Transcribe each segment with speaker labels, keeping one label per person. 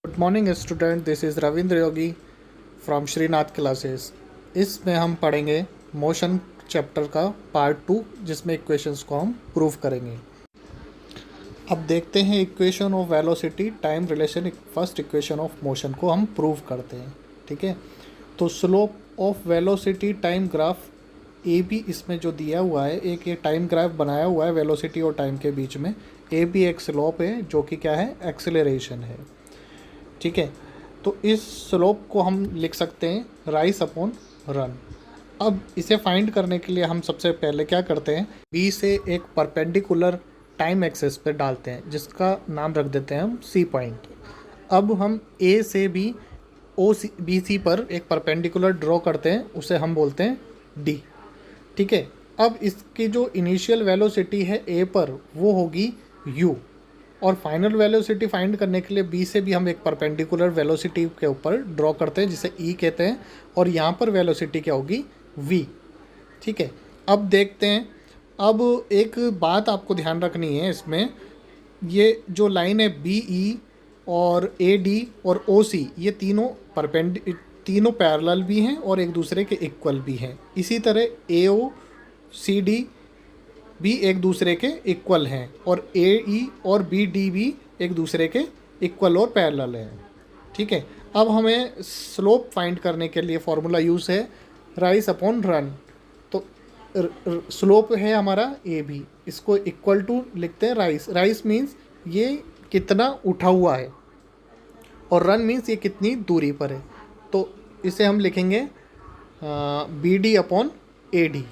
Speaker 1: Good morning student, this is Ravindra Yogi from Shrinath classes. इसमें हम पढ़ेंगे मोशन चैप्टर का पार्ट 2, जिसमें इक्वेशंस को हम प्रूव करेंगे। अब देखते हैं equation of velocity time relation. First equation of motion को हम प्रूव करते हैं। ठीक है, तो slope of velocity time graph A B इसमें जो दिया हुआ है, एक ये टाइम ग्राफ बनाया हुआ है वेलोसिटी और टाइम के बीच में। ए बी एक स्लोप है जो कि क्या है, एक्सेलरेशन है। ठीक है, तो इस स्लोप को हम लिख सकते हैं राइज अपॉन रन। अब इसे फाइंड करने के लिए हम सबसे पहले क्या करते हैं, बी से एक परपेंडिकुलर टाइम एक्सेस पे डालते हैं, जिसका नाम रख देते हैं हम सी पॉइंट। अब हम ए से बी बी सी पर एक परपेंडिकुलर ड्रॉ करते हैं, उसे हम बोलते हैं डी। ठीक है, अब इसकी जो इनिशियल वेलोसिटी है ए पर वो होगी यू, और फाइनल वेलोसिटी फाइंड करने के लिए बी से भी हम एक परपेंडिकुलर वेलोसिटी के ऊपर ड्रॉ करते हैं, जिसे ई कहते हैं, और यहाँ पर वेलोसिटी क्या होगी, वी। ठीक है, अब देखते हैं। अब एक बात आपको ध्यान रखनी है इसमें, ये जो लाइन है बी ई और ए डी और ओ सी, ये तीनों पैरेलल भी हैं और एक दूसरे के इक्वल भी हैं। इसी तरह ए ओ सी डी भी एक दूसरे के इक्वल हैं, और ए ई और बी डी भी एक दूसरे के इक्वल और पैरेलल हैं। ठीक है, अब हमें स्लोप फाइंड करने के लिए फॉर्मूला यूज़ है राइज अपॉन रन। तो स्लोप है हमारा ए बी, इसको इक्वल टू लिखते हैं राइज। राइज मीन्स ये कितना उठा हुआ है, और रन मीन्स ये कितनी दूरी पर है। तो इसे हम लिखेंगे B D upon A D.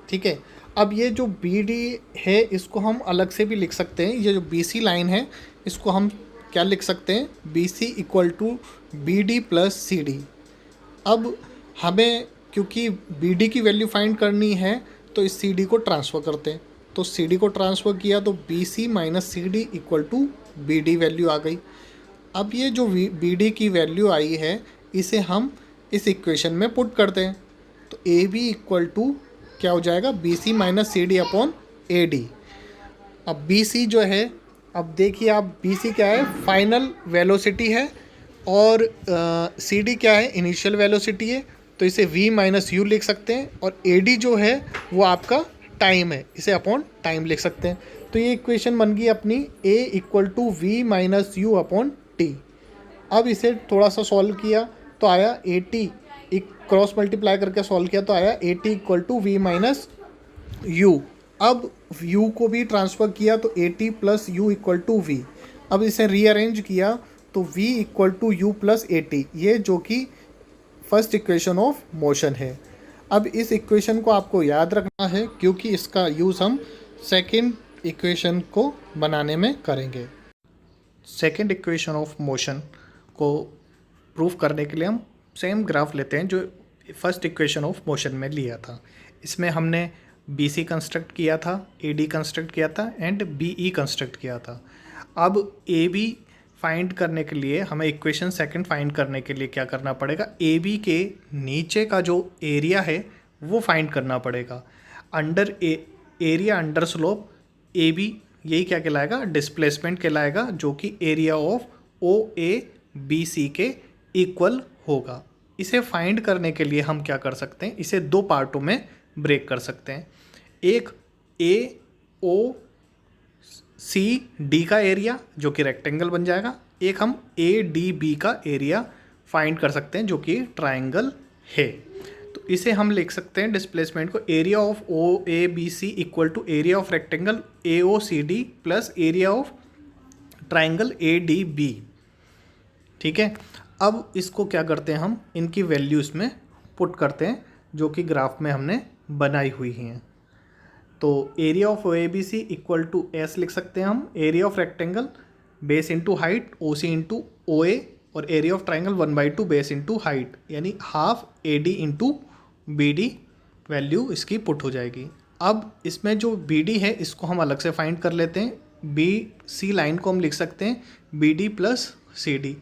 Speaker 1: ठीक है, अब ये जो बी डी है इसको हम अलग से भी लिख सकते हैं। ये जो बी सी लाइन है इसको हम क्या लिख सकते हैं, B C equal to B D plus C D. अब हमें क्योंकि बी डी की वैल्यू फाइंड करनी है, तो इस सी डी को ट्रांसफ़र करते हैं। तो सी डी को ट्रांसफ़र किया तो B C minus C D equal to B D value आ गई। अब ये जो बी डी की वैल्यू आई है, इसे हम इस इक्वेशन में पुट करते हैं। तो ए बी इक्वल टू क्या हो जाएगा, B C minus C D upon A D. अब बी सी जो है, अब देखिए आप, बी सी क्या है, फाइनल वेलोसिटी है, और सी डी क्या है, इनिशियल वेलोसिटी है। तो इसे वी माइनस यू लिख सकते हैं, और ए डी जो है वो आपका टाइम है, इसे अपॉन टाइम लिख सकते हैं। तो ये इक्वेशन बन गई अपनी a equal to v minus you upon t. अब इसे थोड़ा सा सॉल्व किया तो आया ए टी, एक क्रॉस मल्टीप्लाई करके सॉल्व किया तो आया a t equal to v minus you. अब यू को भी ट्रांसफ़र किया तो ए t plus u equal to v. अब इसे रीअरेंज किया तो v equal to you plus A t, ये जो कि फर्स्ट इक्वेशन ऑफ मोशन है। अब इस इक्वेशन को आपको याद रखना है, क्योंकि इसका यूज़ हम सेकेंड इक्वेशन को बनाने में करेंगे। सेकेंड इक्वेशन ऑफ मोशन को प्रूफ करने के लिए हम सेम ग्राफ लेते हैं जो फर्स्ट इक्वेशन ऑफ मोशन में लिया था। इसमें हमने बी सी कंस्ट्रक्ट किया था, ए डी कंस्ट्रक्ट किया था, एंड बी ई कंस्ट्रक्ट किया था। अब ए बी फाइंड करने के लिए हमें इक्वेशन सेकंड फाइंड करने के लिए क्या करना पड़ेगा, ए बी के नीचे का जो एरिया है वो फाइंड करना पड़ेगा। Under area under slope A B, यही क्या कहलाएगा, डिस्प्लेसमेंट कहलाएगा, जो कि area of O A B C के इक्वल होगा। इसे फाइंड करने के लिए हम क्या कर सकते हैं, इसे दो पार्टों में ब्रेक कर सकते हैं। एक ए ओ सी डी का एरिया जो कि रेक्टेंगल बन जाएगा, एक हम ए डी बी का एरिया फाइंड कर सकते हैं जो कि ट्राइंगल है। तो इसे हम लिख सकते हैं डिस्प्लेसमेंट को, area of O A B C equal to area of rectangle A O C D plus area of triangle A D B. ठीक है, अब इसको क्या करते हैं, हम इनकी वैल्यूज़ में पुट करते हैं जो कि ग्राफ में हमने बनाई हुई हैं। तो area of O A B C equal to S लिख सकते हैं हम, area of rectangle base into height O C into O A, और area of triangle 1/2 base into height, यानी half A D into B D value इसकी put हो जाएगी। अब इसमें जो बी डी है इसको हम अलग से फाइंड कर लेते हैं। बी सी लाइन को हम लिख सकते हैं B D plus C D.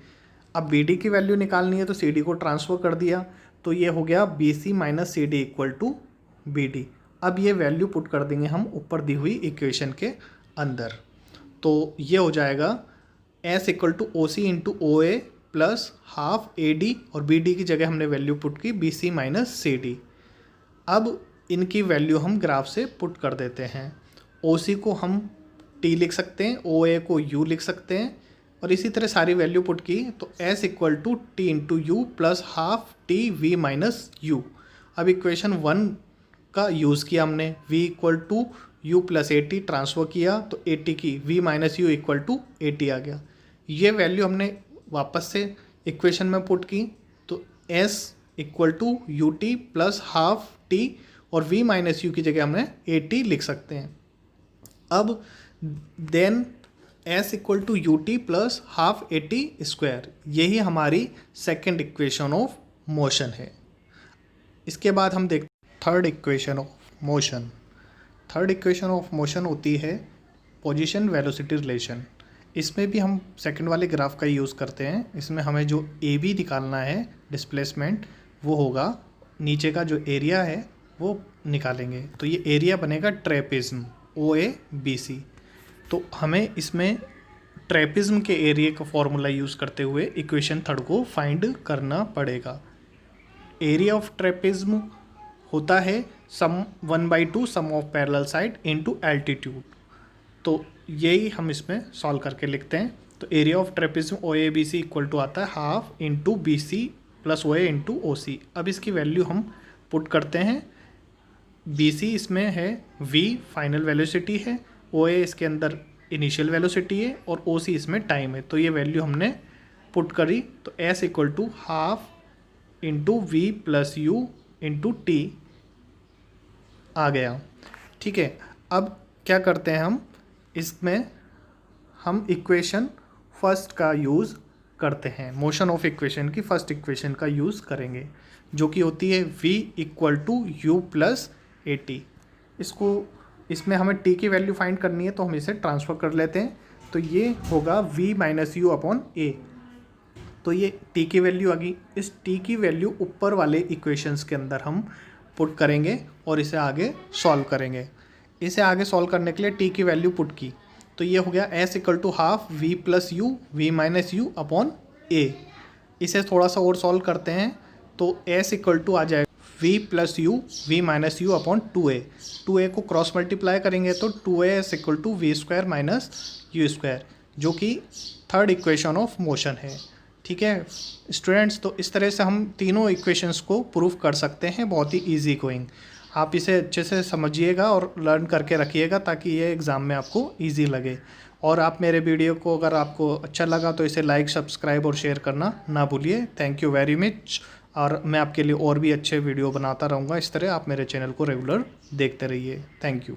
Speaker 1: अब बी डी की वैल्यू निकालनी है तो सी डी को ट्रांसफ़र कर दिया, तो ये हो गया B C minus C D equal to B D. अब ये वैल्यू पुट कर देंगे हम ऊपर दी हुई इक्वेशन के अंदर, तो ये हो जाएगा S equal to O C into O A plus half A D, और बी डी की जगह हमने वैल्यू पुट की B C minus C D. अब इनकी वैल्यू हम ग्राफ से पुट कर देते हैं। ओ सी को हम टी लिख सकते हैं, ओ ए को यू लिख सकते हैं, और इसी तरह सारी वैल्यू पुट की तो S equal to T into U plus half T V minus you. अब इक्वेशन 1 का यूज़ किया हमने, v equal to you plus A T transfer किया तो ए टी की v minus U equal to A T आ गया। ये वैल्यू हमने वापस से इक्वेशन में पुट की तो s equal to U T plus half T, और v माइनस यू की जगह हमने ए टी लिख सकते हैं। अब then s equal to U T plus half A T square, यही हमारी सेकेंड इक्वेशन ऑफ मोशन है। इसके बाद हम देखते third equation of motion. Third equation of motion होती है पोजीशन वेलोसिटी रिलेशन। इसमें भी हम सेकंड वाले ग्राफ का यूज़ करते हैं। इसमें हमें जो ए बी निकालना है डिस्प्लेसमेंट, वो होगा नीचे का जो एरिया है वो निकालेंगे। तो ये एरिया बनेगा ट्रेपिज्म ओ ए बी सी। तो हमें इसमें ट्रेपिज्म के एरिया का फॉर्मूला यूज़ करते हुए इक्वेशन थर्ड को फाइंड करना पड़ेगा। एरिया ऑफ ट्रेपिज्म होता है sum 1/2 sum of parallel side into altitude. तो यही हम इसमें सॉल्व करके लिखते हैं। तो area of trapezium O A B C equal to आता है half into B C plus O A into O C. अब इसकी वैल्यू हम पुट करते हैं। बी सी इसमें है v फाइनल वेलोसिटी है, ओ ए इसके अंदर इनिशियल वेलोसिटी है, और ओ सी इसमें टाइम है। तो ये वैल्यू हमने पुट करी तो s equal to half into V plus U into T आ गया। ठीक है, अब क्या करते हैं हम इसमें हम इक्वेशन फर्स्ट का यूज़ करते हैं। मोशन ऑफ इक्वेशन की फर्स्ट इक्वेशन का यूज़ करेंगे जो कि होती है v equal to you plus A T. इसमें हमें t की वैल्यू फाइंड करनी है तो हम इसे ट्रांसफ़र कर लेते हैं। तो ये होगा v माइनस यू अपॉन ए। तो ये t की वैल्यू आ गई। इस t की वैल्यू ऊपर वाले इक्वेशंस के अंदर हम पुट करेंगे और इसे आगे सॉल्व करेंगे। इसे आगे सॉल्व करने के लिए t की वैल्यू पुट की तो ये हो गया s equal to half v plus U V minus you upon A. इसे थोड़ा सा और सॉल्व करते हैं तो s इक्वल टू आ जाएगा v plus U V minus you upon 2a को क्रॉस मल्टीप्लाई करेंगे तो 2a equal to V square minus U square, जो कि थर्ड इक्वेशन ऑफ मोशन है। ठीक है स्टूडेंट्स, तो इस तरह से हम तीनों इक्वेशंस को प्रूव कर सकते हैं, बहुत ही इजी गोइंग। आप इसे अच्छे से समझिएगा और लर्न करके रखिएगा ताकि ये एग्ज़ाम में आपको इजी लगे। और आप मेरे वीडियो को अगर आपको अच्छा लगा तो इसे लाइक, सब्सक्राइब और शेयर करना ना भूलिए। Thank you very much. और मैं आपके लिए और भी अच्छे वीडियो बनाता रहूँगा। इस तरह आप मेरे चैनल को रेगुलर देखते रहिए। Thank you.